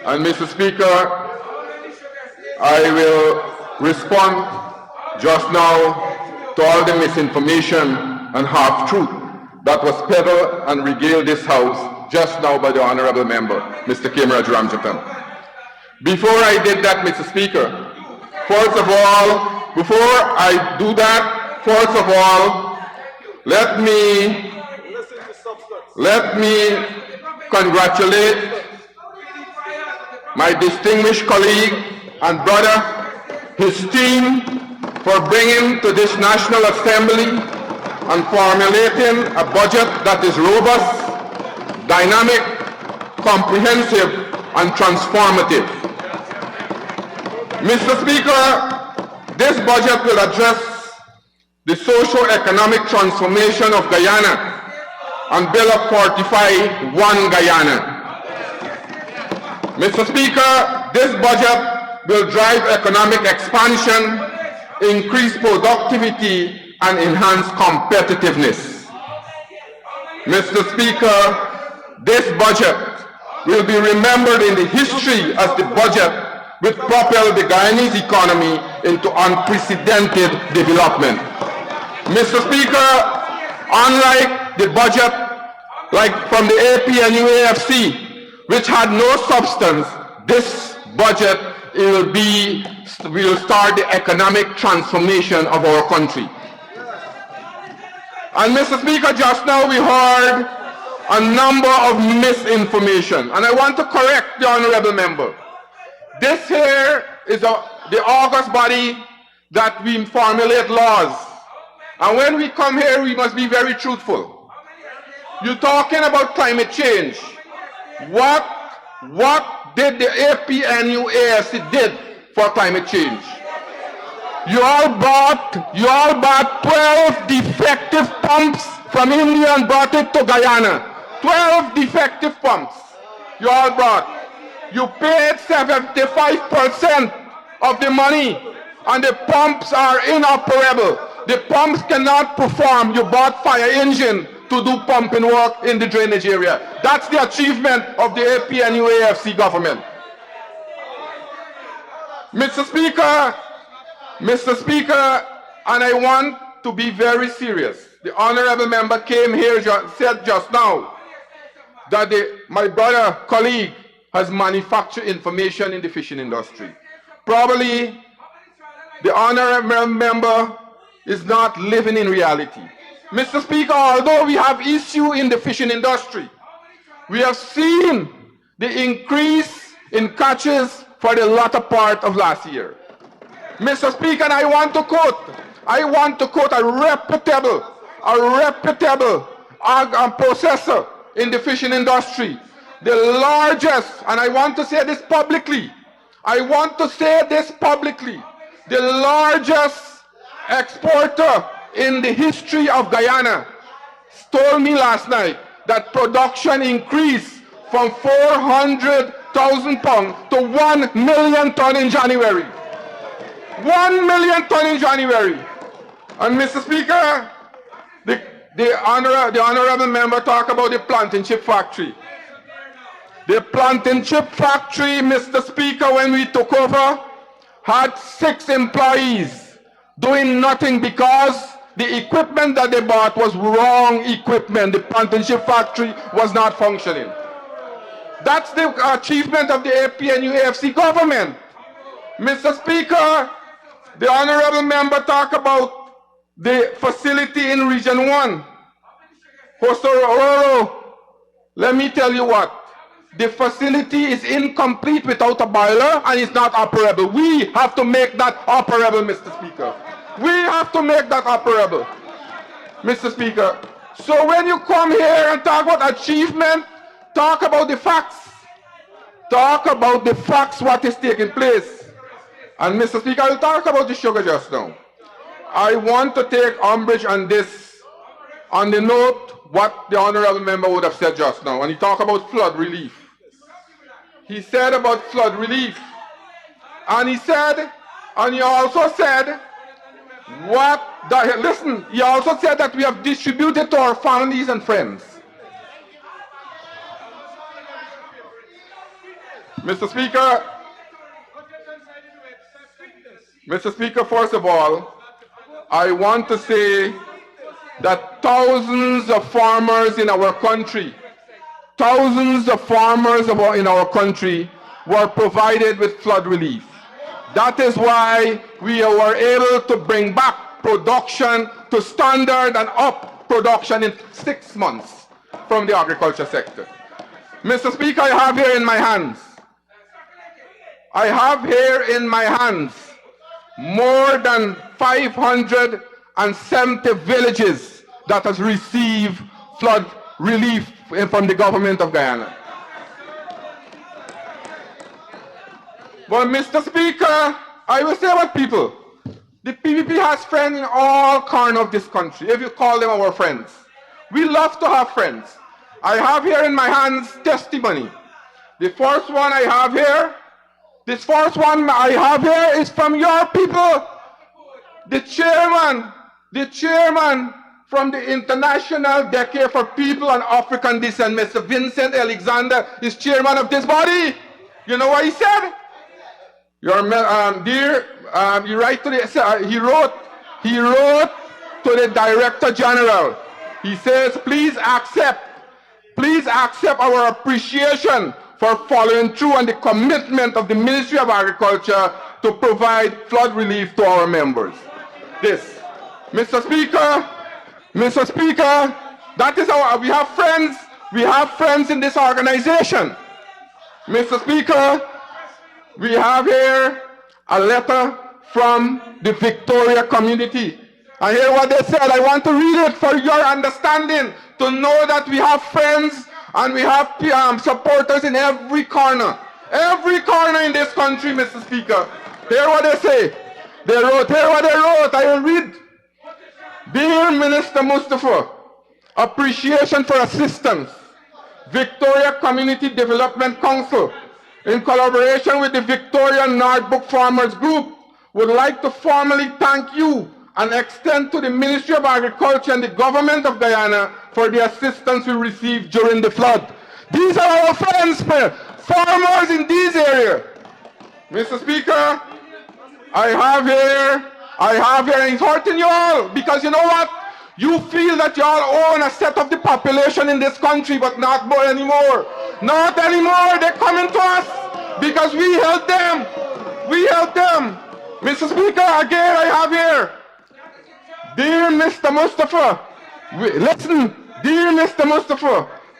And Mr. Speaker, I will respond just now to all the misinformation and half-truth that was peddled and regaled this House just now by the Honourable Member, Mr. Kimraj Ramjatam. Before I did that, Mr. Speaker, first of all, before I do that, first of all, let me congratulate my distinguished colleague and brother, his team, for bringing to this National Assembly and formulating a budget that is robust, dynamic, comprehensive, and transformative. Mr. Speaker, this budget will address the socio-economic transformation of Guyana and build up fortify one Guyana. Mr. Speaker, this budget will drive economic expansion, increase productivity, and enhance competitiveness. Mr. Speaker, this budget will be remembered in the history as the budget which propelled the Guyanese economy into unprecedented development. Mr. Speaker, unlike the budget like from the APNU-AFC, which had no substance, this budget will start the economic transformation of our country. And Mr. Speaker, just now we heard a number of misinformation, and I want to correct the Honourable Member. This here is the august body that we formulate laws, and when we come here we must be very truthful. You're talking about climate change. What did the APNU-AFC did for climate change? You all bought 12 defective pumps from India and brought it to Guyana. 12 defective pumps you all brought. You paid 75% of the money, and the pumps are inoperable. The pumps cannot perform. You bought fire engine to do pumping work in the drainage area. That's the achievement of the APNU-AFC government. Mr. Speaker, and I want to be very serious. The Honourable Member came here, said just now that my brother, colleague, has manufactured information in the fishing industry. Probably the Honourable Member is not living in reality. Mr. Speaker, although we have issue in the fishing industry, we have seen the increase in catches for the latter part of last year. Mr. Speaker, and I want to quote a reputable processor in the fishing industry, the largest, and I want to say this publicly, the largest exporter in the history of Guyana told me last night that production increased from 400,000 pounds to 1 million tons in January. 1 million tons in January. And Mr. Speaker, the Honourable Member talked about the planting chip factory. The planting chip factory, Mr. Speaker, when we took over, had 6 employees doing nothing because the equipment that they bought was wrong equipment. The planting chip factory was not functioning. That's the achievement of the APNU-AFC government. Mr. Speaker, the Honourable Member talked about the facility in Region 1. Hosororo, let me tell you what. The facility is incomplete without a boiler and it's not operable. We have to make that operable, Mr. Speaker. We have to make that operable, Mr. Speaker. So when you come here and talk about achievement, talk about the facts. Talk about the facts, what is taking place. And Mr. Speaker, I will talk about the sugar just now. I want to take umbrage on this, on the note what the Honourable Member would have said just now. And he talked about flood relief. He said about flood relief. And he said, and he also said, listen, he also said that we have distributed to our families and friends. Mr. Speaker, Mr. Speaker, first of all, I want to say that thousands of farmers in our country, in our country were provided with flood relief. That is why we were able to bring back production to standard and up production in 6 months from the agriculture sector. Mr. Speaker, I have here in my hands more than 570 villages that has received flood relief from the government of Guyana. But Mr. Speaker, I will say about people. The PPP has friends in all corners of this country, if you call them our friends. We love to have friends. I have here in my hands testimony. The first one I have here is from your people. The chairman from the International Decade for People on African Descent, Mr. Vincent Alexander, is chairman of this body. You know what he said? He wrote to the Director General. He says, please accept our appreciation for following through on the commitment of the Ministry of Agriculture to provide flood relief to our members. This, Mr. Speaker, that is we have friends in this organization. Mr. Speaker, we have here a letter from the Victoria community. And hear what they said. I want to read it for your understanding, to know that we have friends and we have supporters in every corner in this country, Mr. Speaker. Hear what they say. Hear what they wrote. I will read. Dear Minister Mustapha, appreciation for assistance. Victoria Community Development Council, in collaboration with the Victoria Northbrook Farmers Group, would like to formally thank you and extend to the Ministry of Agriculture and the Government of Guyana for the assistance we received during the flood. These are our friends, farmers in these areas. Mr. Speaker, I have here, and it's hurting you all, because you know what? You feel that you all own a set of the population in this country, but not more anymore. Not anymore. They're coming to us because we help them. Mr. Speaker, again I have here. Dear Mr. Mustapha,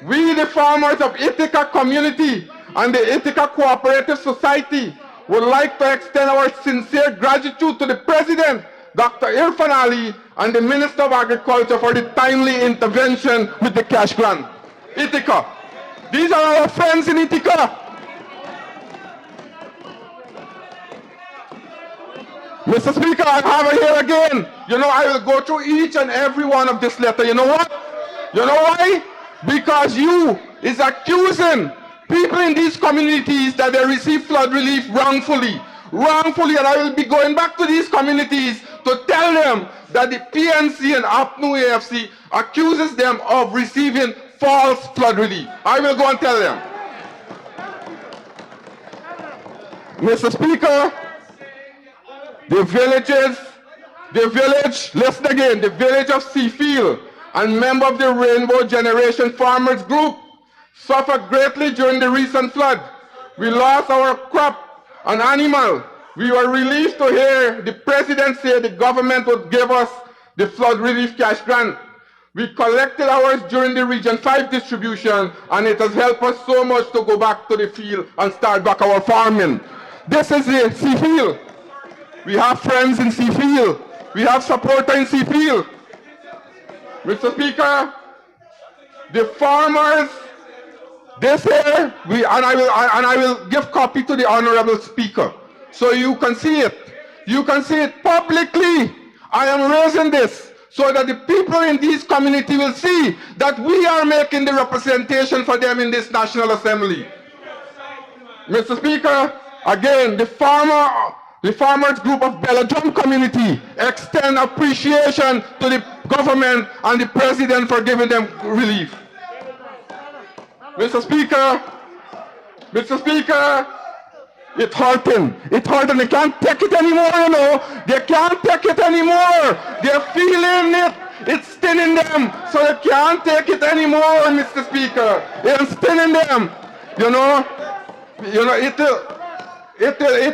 we the farmers of Ithaca community and the Ithaca Cooperative Society would like to extend our sincere gratitude to the President, Dr. Irfan Ali, and the Minister of Agriculture for the timely intervention with the cash grant. Ithaca. These are our friends in Ithaca. Mr. Speaker, I have it here again. You know, I will go through each and every one of this letter. You know what? You know why? Because you is accusing people in these communities that they receive flood relief wrongfully, and I will be going back to these communities to tell them that the PNC and APNU AFC accuses them of receiving false flood relief. I will go and tell them. Mr. Speaker, the village of Seafield and member of the Rainbow Generation Farmers Group suffered greatly during the recent flood. We lost our crop and animal. We were relieved to hear the President say the government would give us the flood relief cash grant. We collected ours during the Region 5 distribution, and it has helped us so much to go back to the field and start back our farming. This is the Seafield. We have friends in Seafield. We have supporters in Seafield. Mr. Speaker, the farmers, this year, I will give copy to the Honorable Speaker, so you can see it. You can see it publicly. I am raising this so that the people in this community will see that we are making the representation for them in this National Assembly. Mr. Speaker, again, the farmers group of Belladrum community extend appreciation to the government and the President for giving them relief. Mr. Speaker, Mr. Speaker, it's hurting. It's hurting. They can't take it anymore, you know. They can't take it anymore. They're feeling it. It's stinging them. So they can't take it anymore, Mr. Speaker. It's stinging them. You know, it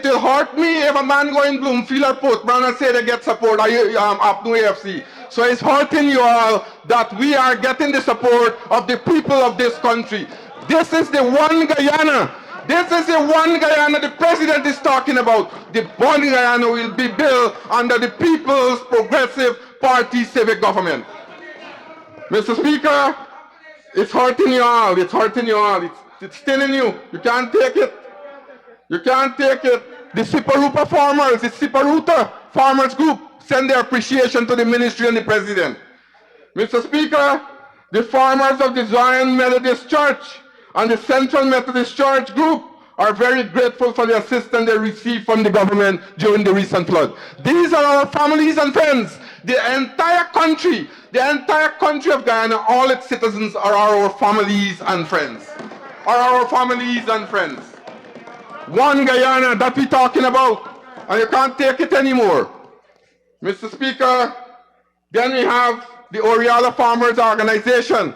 will hurt me if a man go in Bloomfield or Portman and say they get support up to AFC. So it's hurting you all that we are getting the support of the people of this country. This is the one Guyana. This is the one Guyana the president is talking about. The one Guyana will be built under the People's Progressive Party civic government. Mr. Speaker, it's hurting you all. It's hurting you all. It's stinging you. You can't take it. You can't take it. The Siparupa farmers, the Siparuta farmers group send their appreciation to the ministry and the president. Mr. Speaker, the farmers of the Zion Methodist Church and the Central Methodist Church group are very grateful for the assistance they received from the government during the recent flood. These are our families and friends. The entire country of Guyana, all its citizens are our families and friends. Are our families and friends. One Guyana that we're talking about, and you can't take it anymore. Mr. Speaker, then we have the Oriala Farmers Organization.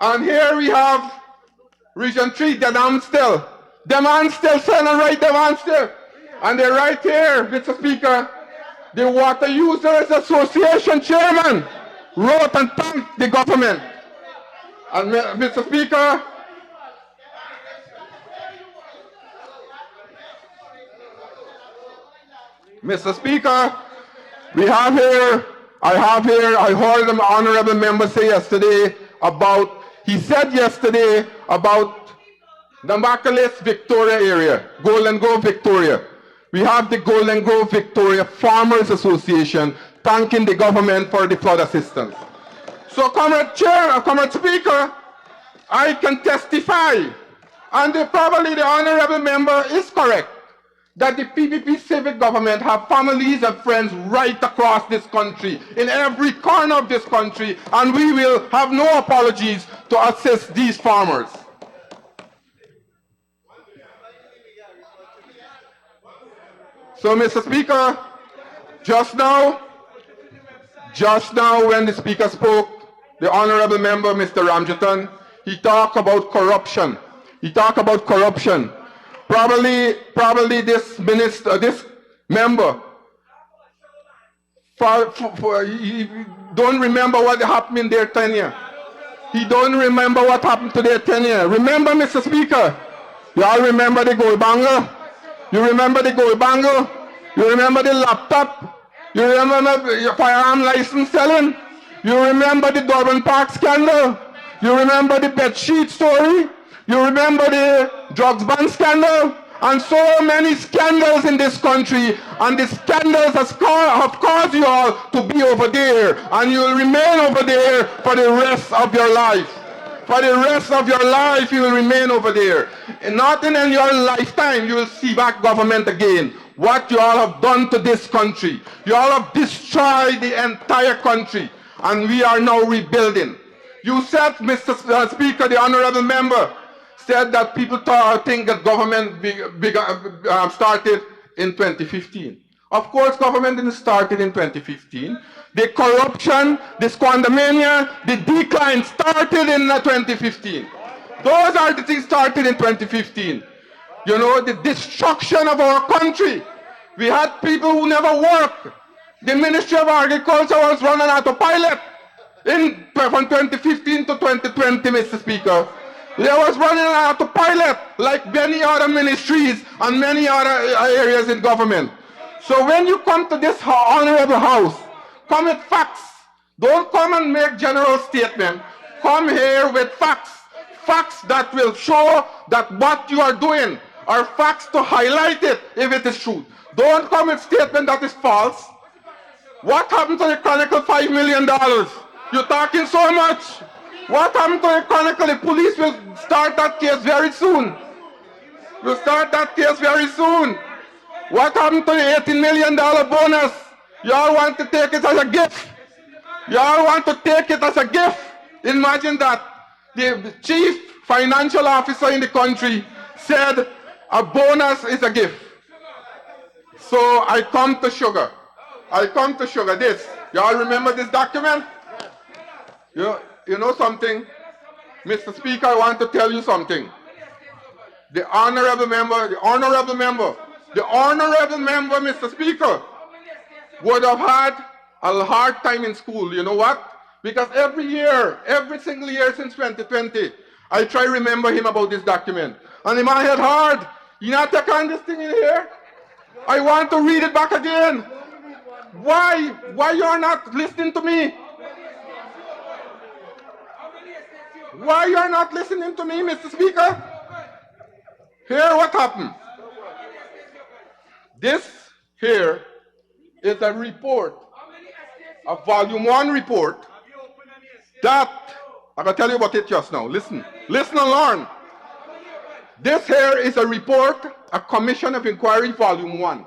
And here we have Region 3, the Amstel. Them Amstel, Senate right, them Amstel. And they're right here, Mr. Speaker. The Water Users Association chairman wrote and thanked the government. And Mr. Speaker, I heard the honorable member say yesterday about, he said yesterday about the Macalais Victoria area, Golden Grove Victoria. We have the Golden Grove Victoria Farmers Association thanking the government for the flood assistance. So, Comrade Speaker, I can testify, and probably the honorable member is correct, that the PPP civic government have families and friends right across this country, in every corner of this country, and we will have no apologies to assist these farmers. So, Mr. Speaker, just now when the Speaker spoke, the honorable member, Mr. Ramjatan, he talked about corruption. Probably this minister, this member, he don't remember what happened in their tenure. He don't remember what happened to their tenure. Remember, Mr. Speaker, you all remember the gold bangle? You remember the gold bangle? You remember the laptop? You remember the firearm license selling? You remember the Durban Park scandal? You remember the bed sheet story? You remember the drugs ban scandal? And so many scandals in this country, and the scandals have caused you all to be over there, and you will remain over there for the rest of your life. For the rest of your life, you will remain over there. And not in your lifetime, you will see back government again. What you all have done to this country. You all have destroyed the entire country, and we are now rebuilding. You said, Mr. Speaker, the honorable member, said that people think that government started in 2015. Of course, government didn't start in 2015. The corruption, the squandermania, the decline started in 2015. Those are the things started in 2015. You know, the destruction of our country. We had people who never worked. The Ministry of Agriculture was running autopilot from 2015 to 2020, Mr. Speaker. They was running on autopilot like many other ministries and many other areas in government. So when you come to this honorable house, come with facts. Don't come and make general statements. Come here with facts. Facts that will show that what you are doing are facts to highlight it if it is true. Don't come with statement that is false. What happened to the Chronicle $5 million? You're talking so much. What happened to the Chronicle? The police will start that case very soon. We'll start that case very soon. What happened to the $18 million bonus? Y'all want to take it as a gift. Y'all want to take it as a gift. Imagine that. The chief financial officer in the country, said a bonus is a gift. So I come to sugar. This. Y'all remember this document? You know something? Mr. Speaker, I want to tell you something. The honorable member, Mr. Speaker, would have had a hard time in school. You know what? Because every single year since 2020, I try to remember him about this document. And in my head hard, you not take on this thing in here? I want to read it back again. Why you're not listening to me? Why you're not listening to me, Mr. Speaker? Here what happened. This here is a report, a volume 1 report that, I'm going to tell you about it just now. Listen and learn. This here is a report, a commission of inquiry volume 1.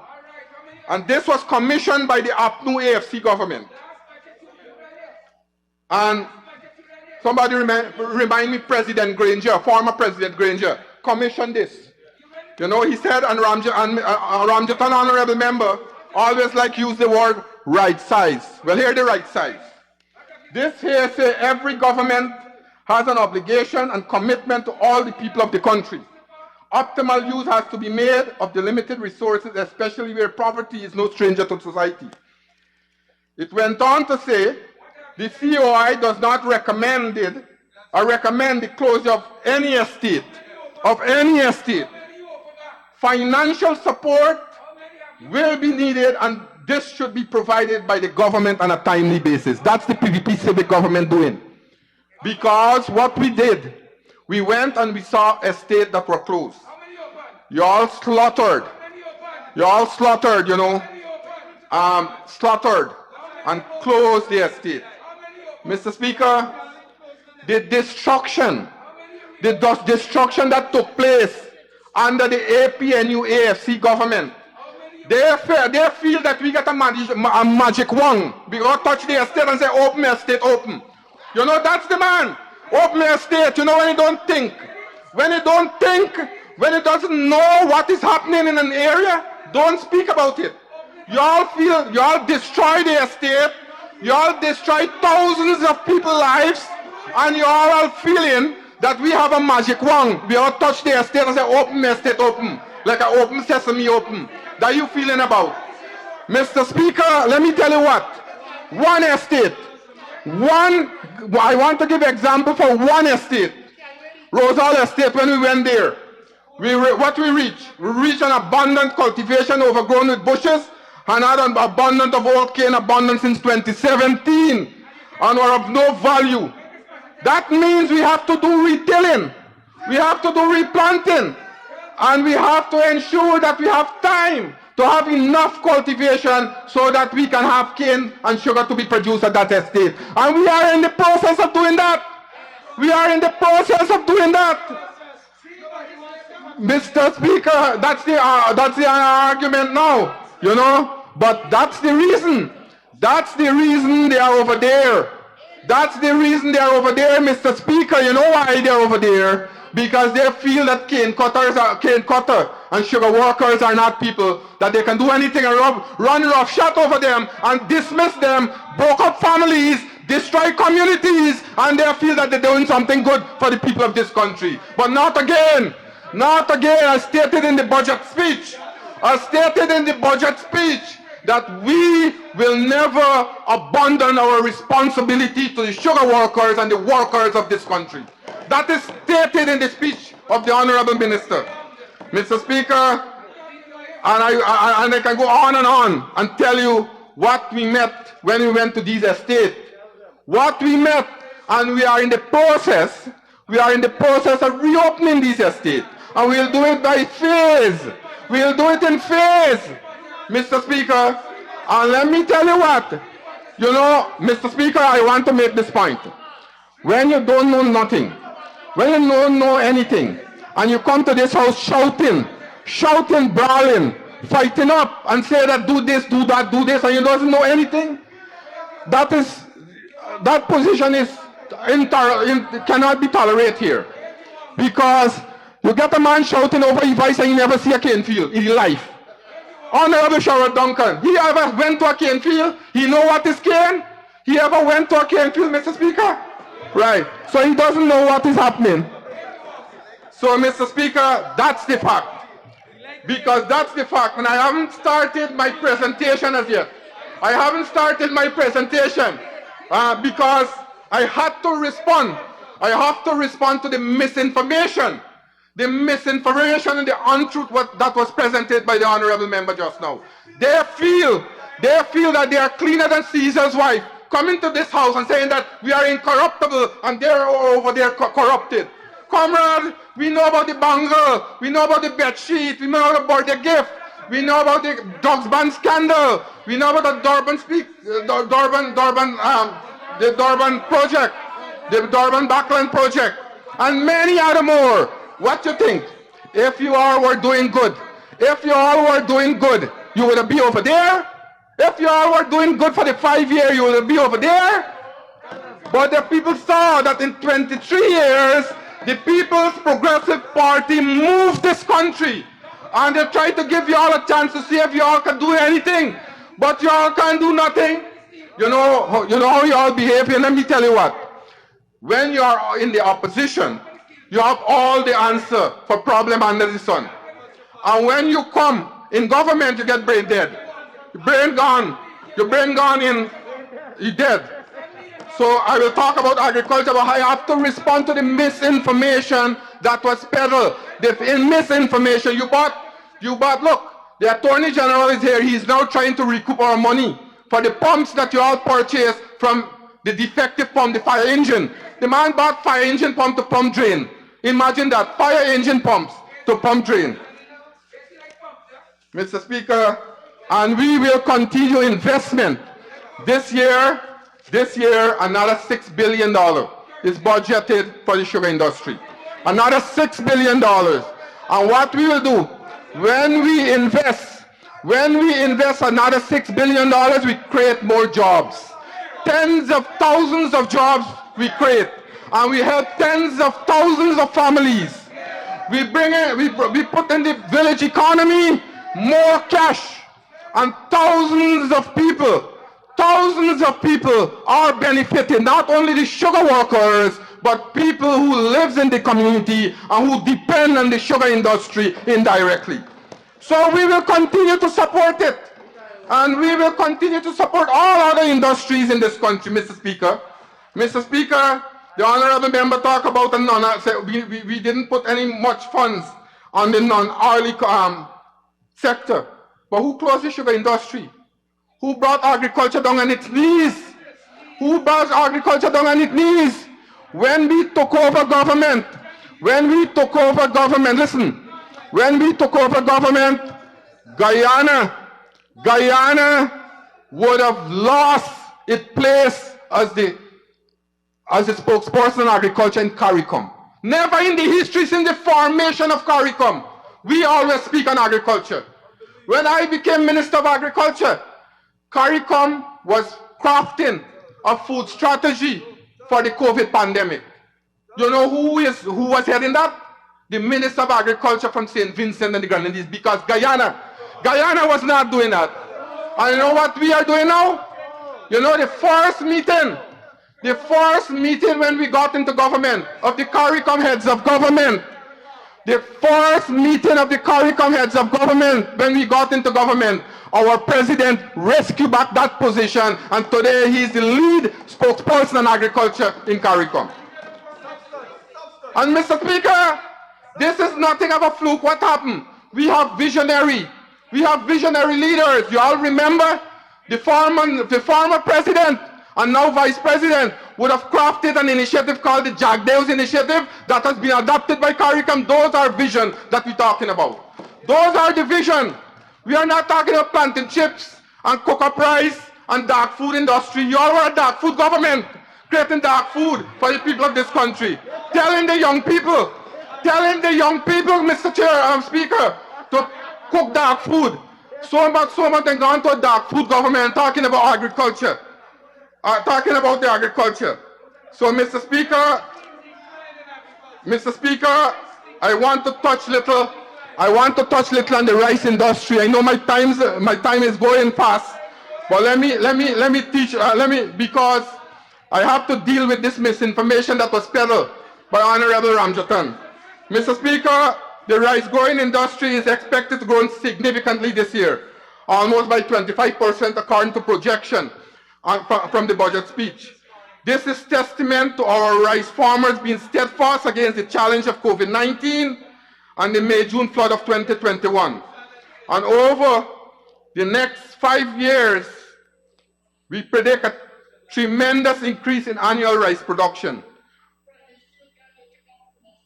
And this was commissioned by the APNU AFC government. And somebody remind me, President Granger, former President Granger, commissioned this. You know, he said, and Ramjatan, honorable member, always like use the word right size. Well, here the right size. This here says every government has an obligation and commitment to all the people of the country. Optimal use has to be made of the limited resources, especially where poverty is no stranger to society. It went on to say, the COI does not recommend the closure of any estate. Financial support will be needed, and this should be provided by the government on a timely basis. That's the PVP civic government doing. Because what we did, we went and we saw estates that were closed. You all slaughtered, you know, slaughtered and closed the estate. Mr. Speaker, the destruction that took place under the APNU AFC government, they feel that we get a magic wand. We go touch the estate and say, open estate, open. You know, that's the man. Open estate, you know, when you don't think. When you doesn't know what is happening in an area, don't speak about it. Y'all destroy the estate, y'all destroy thousands of people's lives, and y'all are feeling that we have a magic wand. We all touch the estate and say, open estate, open. Like an open sesame, open. That you feeling about. Mr. Speaker, let me tell you what. One estate. I want to give example for one estate. Rosal Estate, when we went there. What we reached? We reached an abundant cultivation overgrown with bushes and had an abundance of old cane abundant since 2017 and were of no value. That means we have to do retilling, we have to do replanting, and we have to ensure that we have time to have enough cultivation so that we can have cane and sugar to be produced at that estate. And we are in the process of doing that. Mr. Speaker, that's the argument now, you know, but that's the reason. That's the reason they are over there. Mr. Speaker. You know why they're over there? Because they feel that cane cutter and sugar workers are not people that they can do anything and run roughshod over them and dismiss them, broke up families, destroy communities, and they feel that they're doing something good for the people of this country. But not again. As stated in the budget speech. That we will never abandon our responsibility to the sugar workers and the workers of this country. That is stated in the speech of the Honorable Minister. Mr. Speaker, and I can go on and tell you what we met when we went to these estates. And we are in the process of reopening these estates. And we'll do it by phase. We'll do it in phase. Mr. Speaker, and let me tell you what, you know, Mr. Speaker, I want to make this point. When you don't know nothing, when you don't know anything, and you come to this house shouting, brawling, fighting up, and say that do this, do that, do this, and you don't know anything, that position is cannot be tolerated here. Because you get a man shouting over his voice and you never see a cane field in his life. Honorable Sherrod Duncan, he ever went to a cane field? He know what is cane? He ever went to a cane field, Mr. Speaker? Right. So he doesn't know what is happening. So, Mr. Speaker, that's the fact. Because that's the fact. And I haven't started my presentation as yet. I haven't started my presentation because I had to respond. I have to respond to the misinformation. The misinformation and the untruth that was presented by the honorable member just now. They feel that they are cleaner than Caesar's wife, coming to this house and saying that we are incorruptible and they're over there corrupted. Comrade, we know about the bangle, we know about the bed sheet, we know about the gift, we know about the drugs ban scandal, we know about the the Durban project, the Durban Backland project, and many other more. What you think? If you all were doing good, if you all were doing good, you would be over there. If you all were doing good for the 5 years, you would be over there. But the people saw that in 23 years, the People's Progressive Party moved this country. And they tried to give you all a chance to see if you all can do anything. But you all can't do nothing. You know how you all behave. And let me tell you what. When you are in the opposition, you have all the answer for problem under the sun. And when you come in government, you get brain dead. Your brain gone. Your brain gone in, you're dead. So I will talk about agriculture, but I have to respond to the misinformation that was peddled. The misinformation you bought, look, the Attorney General is here. He's now trying to recoup our money for the pumps that you all purchased from the defective pump, the fire engine. The man bought fire engine pump to pump drain. Imagine that, fire engine pumps to pump drain. Mr. Speaker, and we will continue investment. This year, another $6 billion is budgeted for the sugar industry. Another $6 billion. And what we will do, when we invest another $6 billion, we create more jobs. Tens of thousands of jobs we create. And we help tens of thousands of families. We put in the village economy more cash. And thousands of people are benefiting, not only the sugar workers, but people who live in the community and who depend on the sugar industry indirectly. So we will continue to support it. And we will continue to support all other industries in this country, Mr. Speaker. Mr. Speaker, the honorable member talked about the we didn't put any much funds on the non-oily sector. But who closed the sugar industry? Who brought agriculture down on its knees? Who brought agriculture down on its knees? When we took over government, listen, when we took over government, Guyana would have lost its place as the spokesperson on agriculture in CARICOM. Never in the history since the formation of CARICOM, we always speak on agriculture. When I became Minister of Agriculture, CARICOM was crafting a food strategy for the COVID pandemic. You know who was heading that? The Minister of Agriculture from St. Vincent and the Grenadines, because Guyana was not doing that. And you know what we are doing now? You know the first meeting when we got into government of the CARICOM heads of government, the first meeting of the CARICOM heads of government when we got into government, our president rescued back that position, and today he is the lead spokesperson on agriculture in CARICOM. And Mr. Speaker, this is nothing of a fluke. What happened? We have visionary leaders. You all remember the former president and now vice president would have crafted an initiative called the Jack Dales Initiative that has been adopted by CARICOM. Those are vision that we're talking about. Those are the vision. We are not talking about planting chips and cocoa rice and dark food industry. You all are a dark food government, creating dark food for the people of this country. Telling the young people, Mr. Speaker, to cook dark food. So much and gone to a dark food government talking about agriculture. Talking about the agriculture. So, Mr. Speaker, Mr. Speaker, I want to touch little on the rice industry. I know my time is going fast, but let me teach because I have to deal with this misinformation that was peddled by Honorable Ramjatan. Mr. Speaker, the rice growing industry is expected to grow significantly this year, almost by 25% according to projection from the budget speech. This is testament to our rice farmers being steadfast against the challenge of COVID-19 and the May-June flood of 2021. And over the next 5 years, we predict a tremendous increase in annual rice production.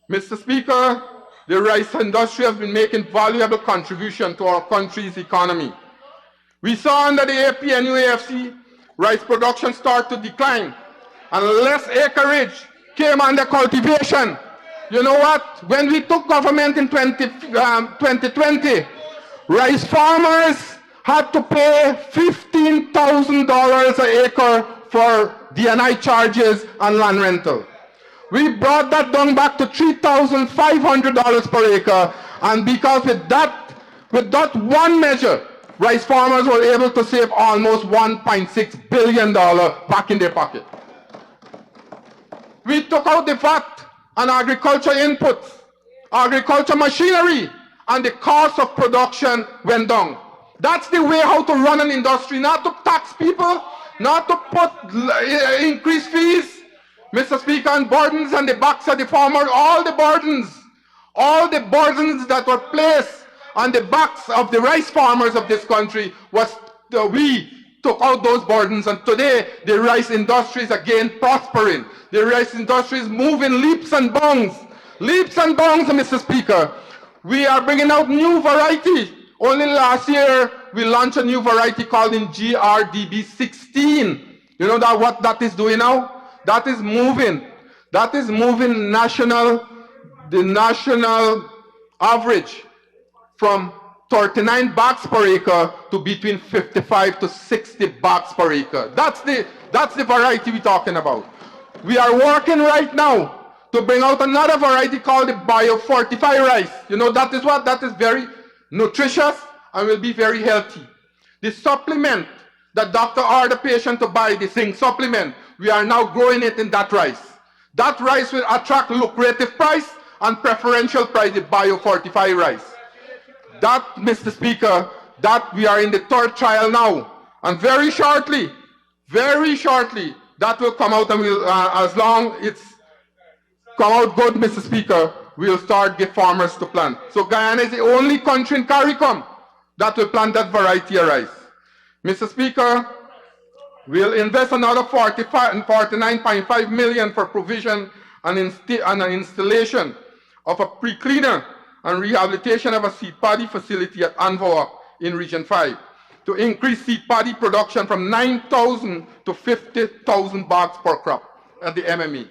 Mr. Speaker, the rice industry has been making valuable contribution to our country's economy. We saw under the APNUAFC, rice production start to decline, and less acreage came under cultivation. You know what? When we took government in 2020, rice farmers had to pay $15,000 an acre for D&I charges and land rental. We brought that down back to $3,500 per acre, and because with that one measure, rice farmers were able to save almost $1.6 billion back in their pocket. We took out the VAT on agriculture inputs, agriculture machinery, and the cost of production went down. That's the way how to run an industry, not to tax people, not to put increased fees, Mr. Speaker, and burdens on the backs of the farmer. All the burdens that were placed on the backs of the rice farmers of this country was we took out those burdens, and today the rice industry is again prospering. The rice industry is moving leaps and bounds, Mr. Speaker. We are bringing out new variety. Only last year we launched a new variety called in GRDB 16. You know what that is doing now? That is moving the national average from 39 bags per acre to between 55 to 60 bags per acre. That's the variety we're talking about. We are working right now to bring out another variety called the biofortified rice. You know, that is very nutritious and will be very healthy. The supplement that doctor ordered the patient to buy, the zinc supplement, we are now growing it in that rice. That rice will attract lucrative price and preferential price, the biofortified rice. That, Mr. Speaker, that we are in the third trial now. And very shortly, that will come out, and we'll, as long it's come out good, Mr. Speaker, we'll start get farmers to plant. So Guyana is the only country in CARICOM that will plant that variety of rice. Mr. Speaker, we'll invest another $49.5 million for provision and an installation of a pre-cleaner and rehabilitation of a seed paddy facility at Anvoa in Region 5 to increase seed paddy production from 9,000 to 50,000 bags per crop at the MME.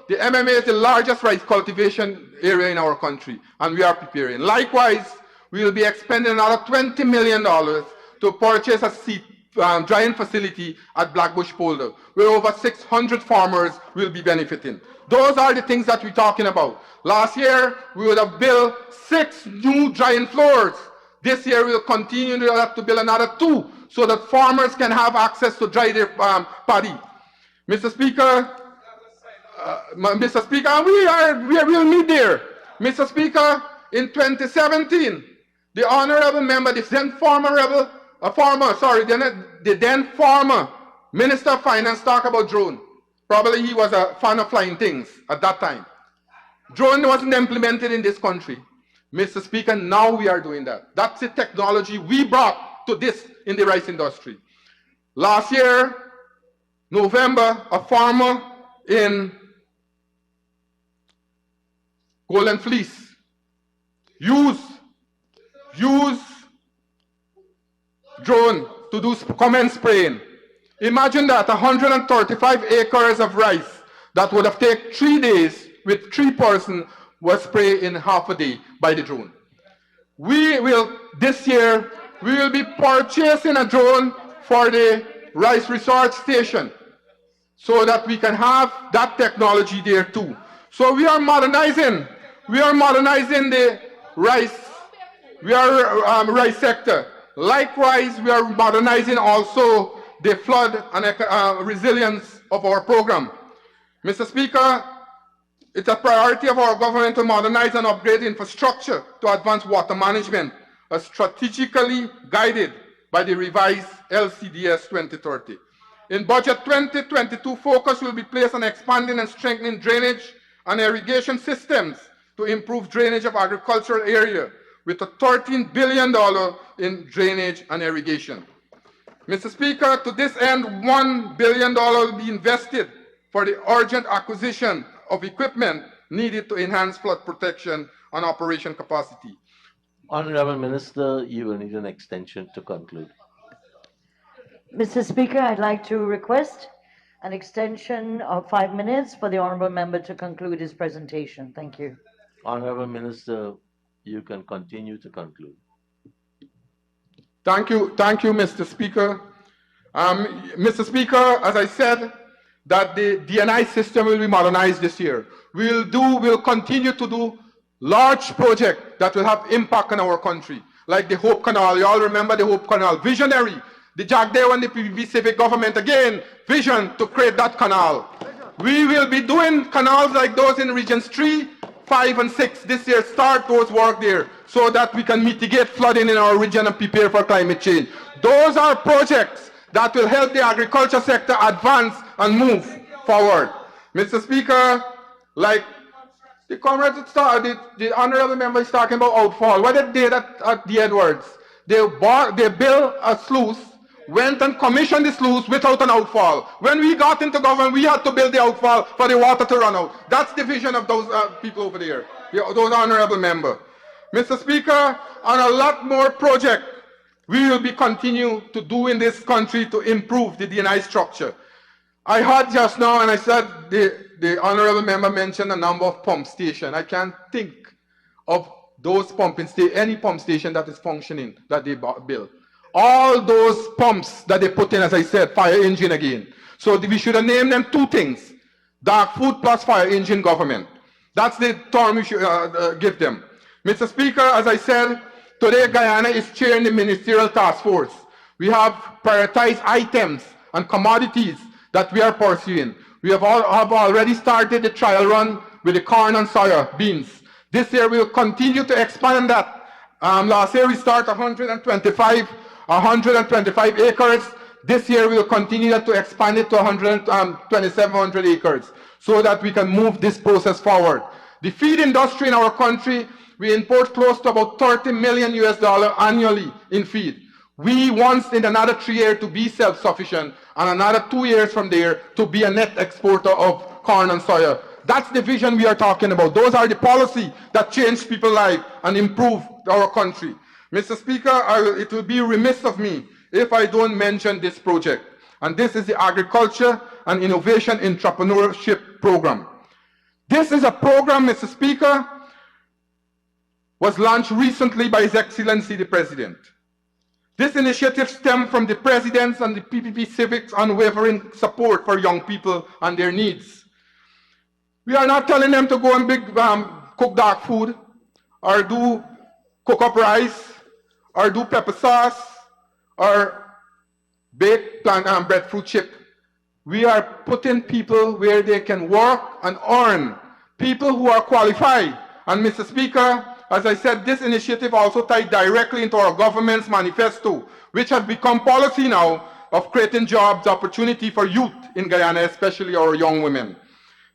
The MME is the largest rice cultivation area in our country, and we are preparing. Likewise, we will be expending another $20 million to purchase a seed drying facility at Blackbush Polder, where over 600 farmers will be benefiting. Those are the things that we're talking about. Last year, we would have built 6 new drying floors. This year, we'll continue to have to build another 2 so that farmers can have access to dry their paddy. Mr. Speaker, we will meet there. Mr. Speaker, in 2017, the honorable member, the then former Minister of Finance talked about drone. Probably he was a fan of flying things at that time. Drone wasn't implemented in this country. Mr. Speaker, now we are doing that. That's the technology we brought to this in the rice industry. Last year, November, a farmer in Golden Fleece used drone to do common spraying. Imagine that, 135 acres of rice that would have taken 3 days with 3 persons was sprayed in half a day by the drone. This year, we will be purchasing a drone for the rice research station so that we can have that technology there too. So we are modernizing. We are modernizing the rice. We are rice sector. Likewise, we are modernizing also the flood and resilience of our program. Mr. Speaker, it's a priority of our government to modernize and upgrade infrastructure to advance water management, as strategically guided by the revised LCDS 2030. In Budget 2022, focus will be placed on expanding and strengthening drainage and irrigation systems to improve drainage of agricultural area, with a $13 billion in drainage and irrigation. Mr. Speaker, to this end, $1 billion will be invested for the urgent acquisition of equipment needed to enhance flood protection and operation capacity. Honorable Minister, you will need an extension to conclude. Mr. Speaker, I'd like to request an extension of 5 minutes for the honorable member to conclude his presentation. Thank you. Honorable Minister, you can continue to conclude. Thank you, Mr. Speaker. Mr. Speaker, as I said, that the DNI system will be modernized this year. We'll continue to do large projects that will have impact on our country, like the Hope Canal. You all remember the Hope Canal, visionary. The Jack Day and the PPP civic government, again, vision to create that canal. We will be doing canals like those in regions 3, 5, and 6 this year. Start those work there so that we can mitigate flooding in our region and prepare for climate change. Those are projects that will help the agriculture sector advance and move forward. Mr. Speaker, like the comrade, the honorable member is talking about outfall. What they did at the Edwards, they built a sluice, went and commissioned the sluice without an outfall. When we got into government, we had to build the outfall for the water to run out. That's the vision of those people over there, those honorable members. Mr. Speaker, on a lot more projects we will be continue to do in this country to improve the DNI structure. I heard just now, and I said the honorable member mentioned a number of pump stations. I can't think of those any pump station that is functioning that they built. All those pumps that they put in, as I said, fire engine again. So we should have named them 2 things: dark food plus fire engine government. That's the term we should give them. Mr. Speaker, as I said, today Guyana is chairing the ministerial task force. We have prioritized items and commodities that we are pursuing. We have already started the trial run with the corn and soya beans. This year we will continue to expand that. Last year we started 125 acres. This year we will continue to expand it to 2,700 acres so that we can move this process forward. The feed industry in our country, we import close to about $30 million annually in feed. We want in another 3 years to be self-sufficient and another 2 years from there to be a net exporter of corn and soya. That's the vision we are talking about. Those are the policies that change people's lives and improve our country. Mr. Speaker, it will be remiss of me if I don't mention this project. And this is the Agriculture and Innovation Entrepreneurship Program. This is a program, Mr. Speaker, was launched recently by His Excellency the President. This initiative stemmed from the President's and the PPP Civic's unwavering support for young people and their needs. We are not telling them to go and cook dark food, or do cook up rice, or do pepper sauce, or bake breadfruit chip. We are putting people where they can work and earn, people who are qualified. And Mr. Speaker, as I said, this initiative also tied directly into our government's manifesto, which has become policy now of creating jobs, opportunity for youth in Guyana, especially our young women.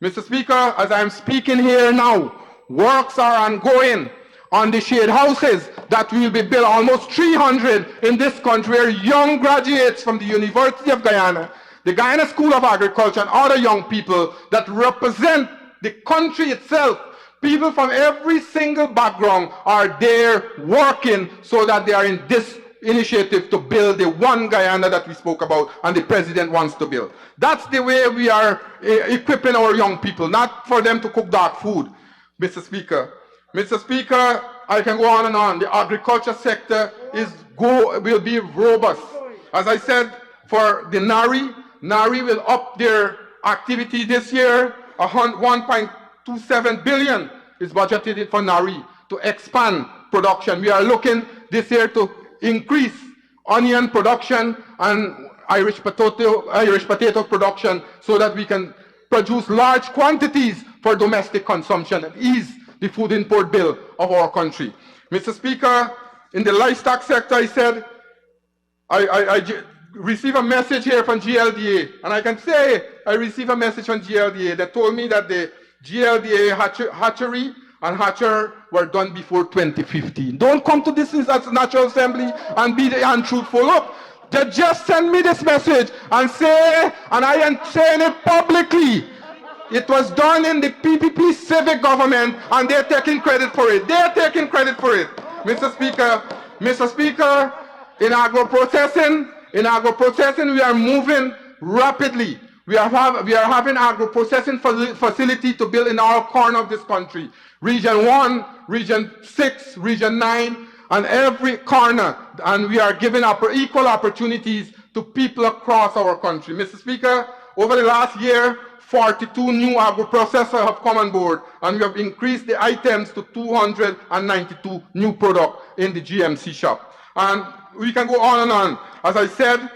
Mr. Speaker, as I am speaking here now, works are ongoing on the shade houses that will be built, almost 300 in this country, where young graduates from the University of Guyana, the Guyana School of Agriculture, and other young people that represent the country itself, people from every single background, are there working so that they are in this initiative to build the one Guyana that we spoke about and the President wants to build. That's the way we are equipping our young people, not for them to cook dark food, Mr. Speaker. Mr. Speaker, I can go on and on. The agriculture sector will be robust. As I said, for the NARI will up their activity this year, 1.27 billion is budgeted for Nari to expand production. We are looking this year to increase onion production and Irish potato production so that we can produce large quantities for domestic consumption and ease the food import bill of our country. Mr. Speaker, in the livestock sector, I said, I received a message here from GLDA, and I can say I received a message from GLDA that told me that the GLDA hatchery and hatcher were done before 2015. Don't come to this as National Assembly and be untruthful. Look, they just send me this message and say, and I am saying it publicly, it was done in the PPP civic government and they're taking credit for it. They're taking credit for it. Mr. Speaker, in agro-processing, we are moving rapidly. We are having agro-processing facility to build in our corner of this country. Region 1, Region 6, Region 9, and every corner. And we are giving equal opportunities to people across our country. Mr. Speaker, over the last year, 42 new agro-processors have come on board, and we have increased the items to 292 new products in the GMC shop. And we can go on and on. As I said,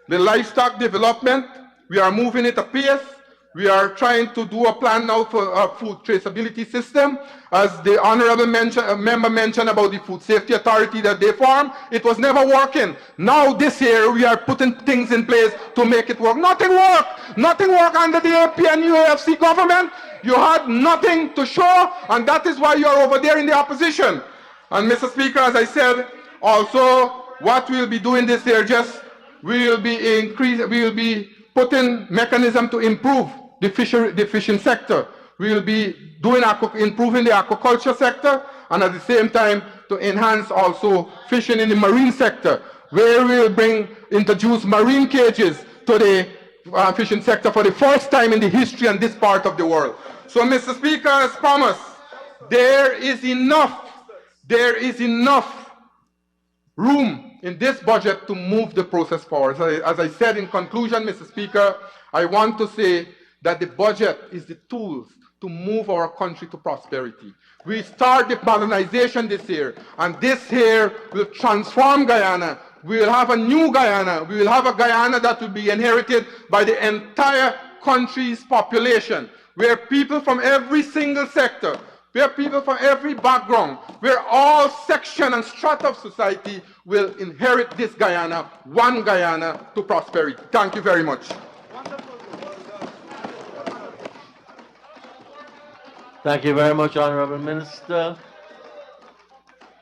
the livestock development, we are moving at a pace. We are trying to do a plan now for a food traceability system. As the honorable member mentioned about the Food Safety Authority that they formed, it was never working. Now this year we are putting things in place to make it work. Nothing worked. Nothing worked under the AP and UAFC government. You had nothing to show, and that is why you are over there in the opposition. And Mr. Speaker, as I said, also what we'll be doing this year, we will be putting mechanism to improve the fishing sector. We will be improving the aquaculture sector, and at the same time to enhance also fishing in the marine sector, where we will introduce marine cages to the fishing sector for the first time in the history and this part of the world. So, Mr. Speaker, as promised, there is enough room in this budget to move the process forward. So, as I said in conclusion, Mr. Speaker, I want to say that the budget is the tools to move our country to prosperity. We start the modernization this year, and this year will transform Guyana. We will have a new Guyana. We will have a Guyana that will be inherited by the entire country's population, where people from every single sector, where people from every background, where all section and strata of society will inherit this Guyana, one Guyana to prosperity. Thank you very much. Thank you very much, Honorable Minister.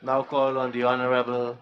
Now call on the Honorable